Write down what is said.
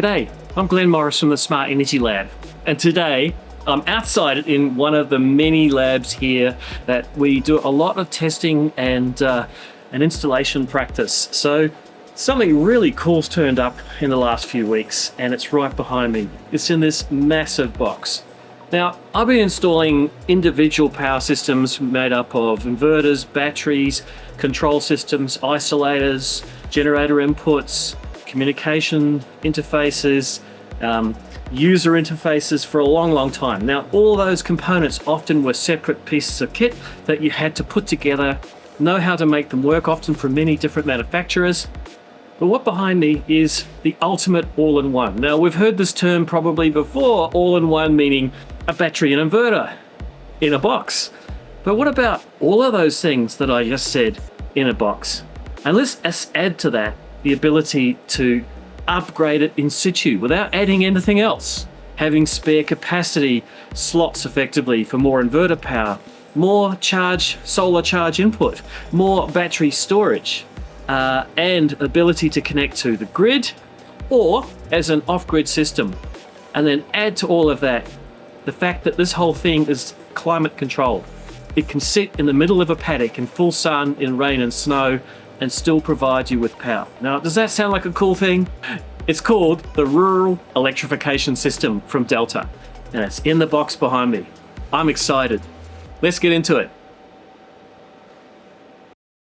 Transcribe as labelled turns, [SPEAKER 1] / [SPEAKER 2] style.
[SPEAKER 1] G'day, I'm Glenn Morris from the Smart Energy Lab, and today I'm outside in one of the many labs here that we do a lot of testing and installation practice. So something really cool's turned up in the last few weeks, and it's right behind me. It's in this massive box. Now, I've been installing individual power systems made up of inverters, batteries, control systems, isolators, generator inputs, communication interfaces, user interfaces for a long time. Now, all those components often were separate pieces of kit that you had to put together, know how to make them work, often from many different manufacturers. But what behind me is the ultimate all-in-one. Now, we've heard this term probably before, all-in-one meaning a battery and inverter in a box. But what about all of those things that I just said in a box? And let's add to that the ability to upgrade it in situ without adding anything else. Having spare capacity slots effectively for more inverter power, more solar charge input, more battery storage, and ability to connect to the grid or as an off-grid system. And then add to all of that the fact that this whole thing is climate controlled. It can sit in the middle of a paddock in full sun, in rain and snow, and still provide you with power. Now, does that sound like a cool thing? It's called the Rural Electrification System from Delta, and it's in the box behind me. I'm excited. Let's get into it.